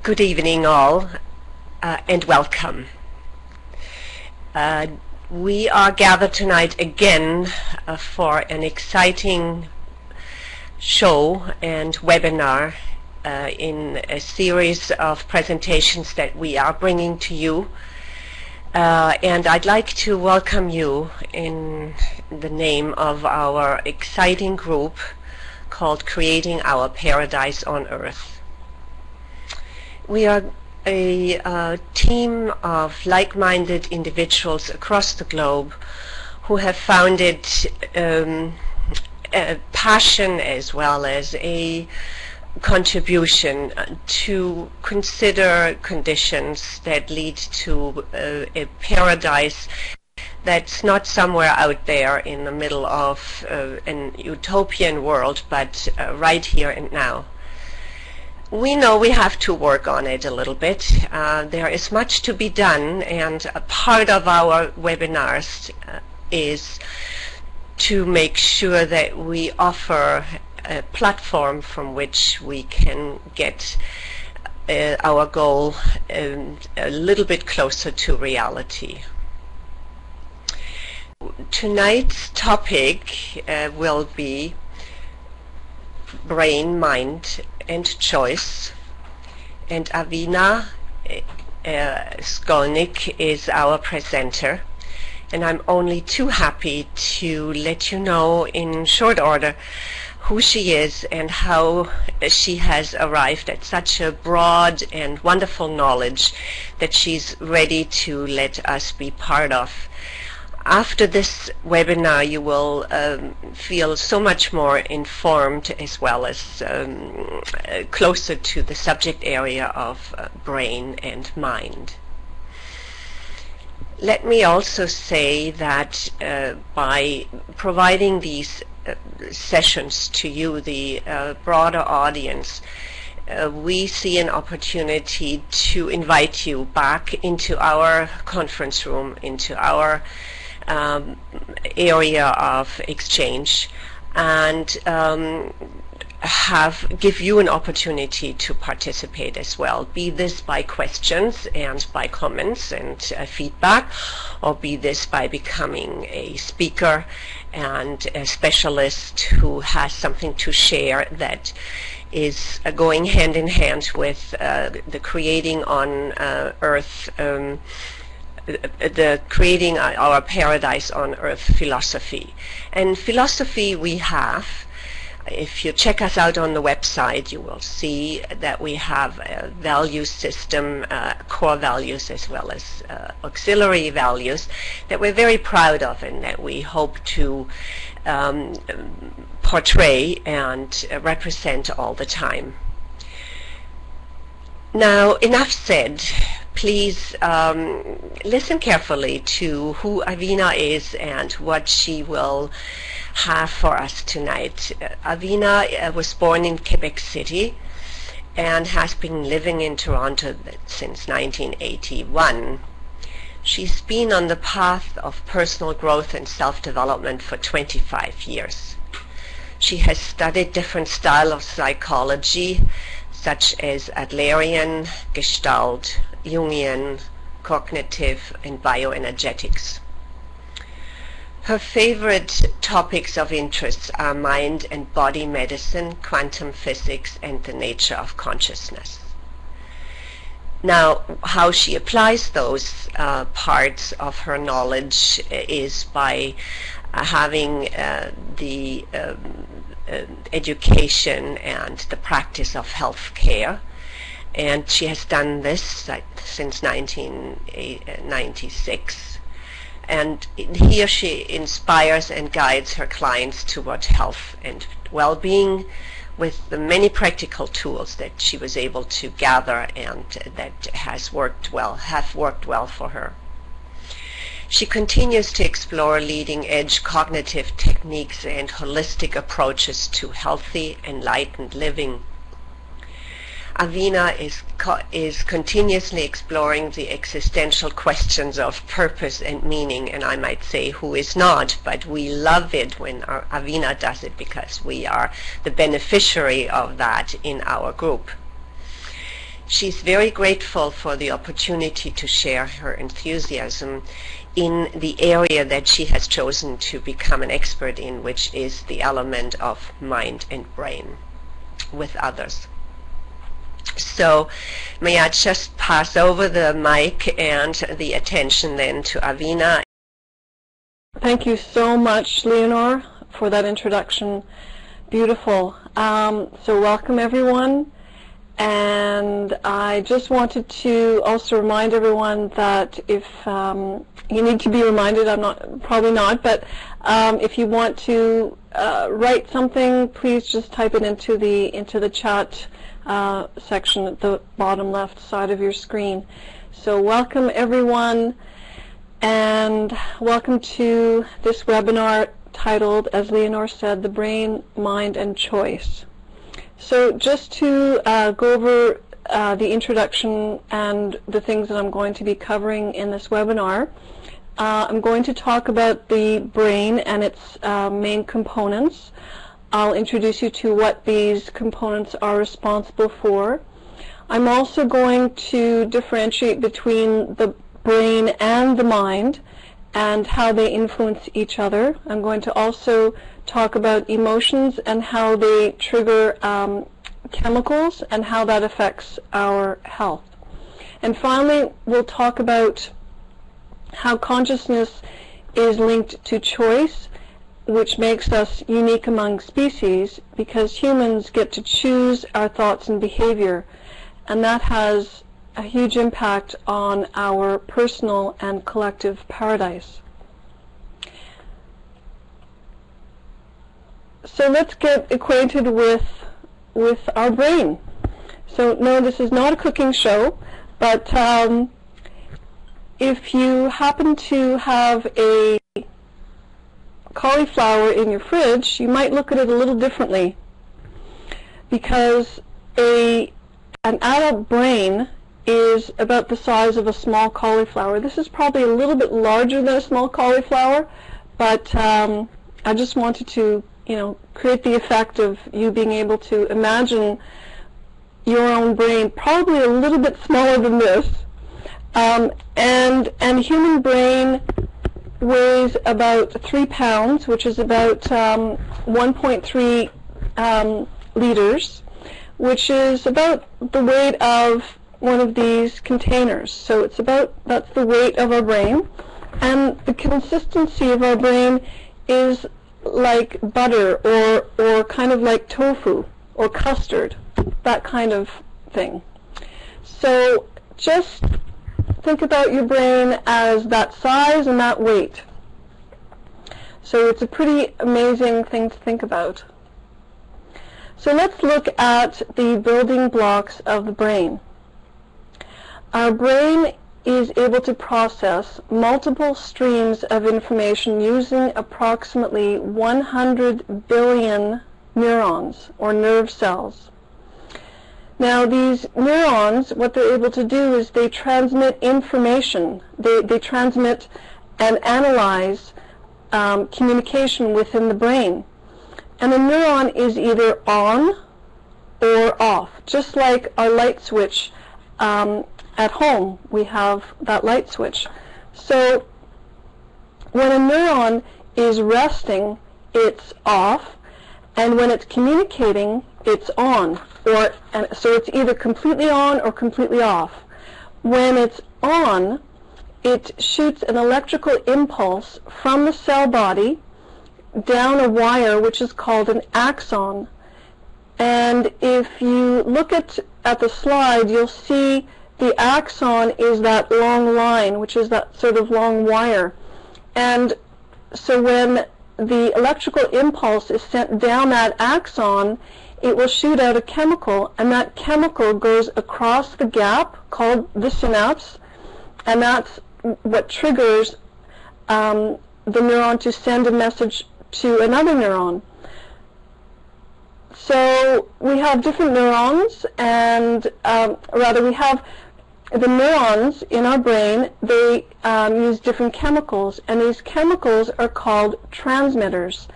Good evening all, and welcome. We are gathered tonight again for an exciting show and webinar in a series of presentations that we are bringing to you. And I'd like to welcome you in the name of our exciting group called Creating Our Paradise on Earth. We are a team of like-minded individuals across the globe who have found it a passion as well as a contribution to consider conditions that lead to a paradise that's not somewhere out there in the middle of an utopian world, but right here and now. We know we have to work on it a little bit. There is much to be done, and a part of our webinars is to make sure that we offer a platform from which we can get our goal a little bit closer to reality. Tonight's topic will be brain, mind, and choice, and Avina Skolnick is our presenter, and I'm only too happy to let you know in short order who she is and how she has arrived at such a broad and wonderful knowledge that she's ready to let us be part of. After this webinar, you will feel so much more informed as well as closer to the subject area of brain and mind. Let me also say that by providing these sessions to you, the broader audience, we see an opportunity to invite you back into our conference room, into our area of exchange, and give you an opportunity to participate as well, be this by questions and by comments and feedback, or be this by becoming a speaker and a specialist who has something to share that is going hand in hand with the creating on Earth, the creating our paradise on Earth philosophy. And philosophy we have, if you check us out on the website, you will see that we have a value system, core values as well as auxiliary values that we're very proud of and that we hope to portray and represent all the time. Now, enough said. Please listen carefully to who Avina is and what she will have for us tonight. Avina was born in Quebec City and has been living in Toronto since 1981. She's been on the path of personal growth and self-development for 25 years. She has studied different styles of psychology, such as Adlerian, Gestalt, Jungian, cognitive, and bioenergetics. Her favorite topics of interest are mind and body medicine, quantum physics, and the nature of consciousness. Now, how she applies those parts of her knowledge is by having the education and the practice of health care. And she has done this since 1996. And here she inspires and guides her clients toward health and well-being with the many practical tools that she was able to gather and that have worked well for her. She continues to explore leading-edge cognitive techniques and holistic approaches to healthy, enlightened living. Avina is continuously exploring the existential questions of purpose and meaning, and I might say who is not, but we love it when Avina does it because we are the beneficiary of that in our group. She's very grateful for the opportunity to share her enthusiasm in the area that she has chosen to become an expert in, which is the element of mind and brain, with others. So may I just pass over the mic and the attention then to Avina. Thank you so much, Leonor, for that introduction. Beautiful. So welcome, everyone. And I just wanted to also remind everyone that if you need to be reminded, probably not, but if you want to write something, please just type it into the chat section at the bottom left side of your screen. So welcome, everyone, and welcome to this webinar titled, as Leonor said, The Brain, Mind, and Choice. So just to go over the introduction and the things that I'm going to be covering in this webinar, I'm going to talk about the brain and its main components. I'll introduce you to what these components are responsible for. I'm also going to differentiate between the brain and the mind and how they influence each other. I'm going to also talk about emotions and how they trigger chemicals and how that affects our health. And finally, we'll talk about how consciousness is linked to choice, which makes us unique among species, because humans get to choose our thoughts and behavior, and that has a huge impact on our personal and collective paradise. So let's get acquainted with our brain. So no, this is not a cooking show, but if you happen to have a cauliflower in your fridge, you might look at it a little differently, because an adult brain is about the size of a small cauliflower. This is probably a little bit larger than a small cauliflower, but I just wanted to create the effect of you being able to imagine your own brain probably a little bit smaller than this. And human brain weighs about 3 pounds, which is about 1.3 liters, which is about the weight of one of these containers. So that's the weight of our brain. And the consistency of our brain is like butter or kind of like tofu or custard, that kind of thing. So just think about your brain as that size and that weight. So it's a pretty amazing thing to think about. So let's look at the building blocks of the brain. Our brain is able to process multiple streams of information using approximately 100 billion neurons or nerve cells. Now these neurons, what they're able to do is they transmit information. They transmit and analyze communication within the brain. And a neuron is either on or off, just like our light switch. At home, we have that light switch. So when a neuron is resting, it's off, and when it's communicating, it's on. So it's either completely on or completely off. When it's on, it shoots an electrical impulse from the cell body down a wire, which is called an axon. And if you look at the slide, you'll see the axon is that long line, which is that sort of long wire. And so when the electrical impulse is sent down that axon, it will shoot out a chemical, and that chemical goes across the gap called the synapse, and that's what triggers the neuron to send a message to another neuron. So we have different neurons, and rather we have the neurons in our brain. They use different chemicals, and these chemicals are called transmitters.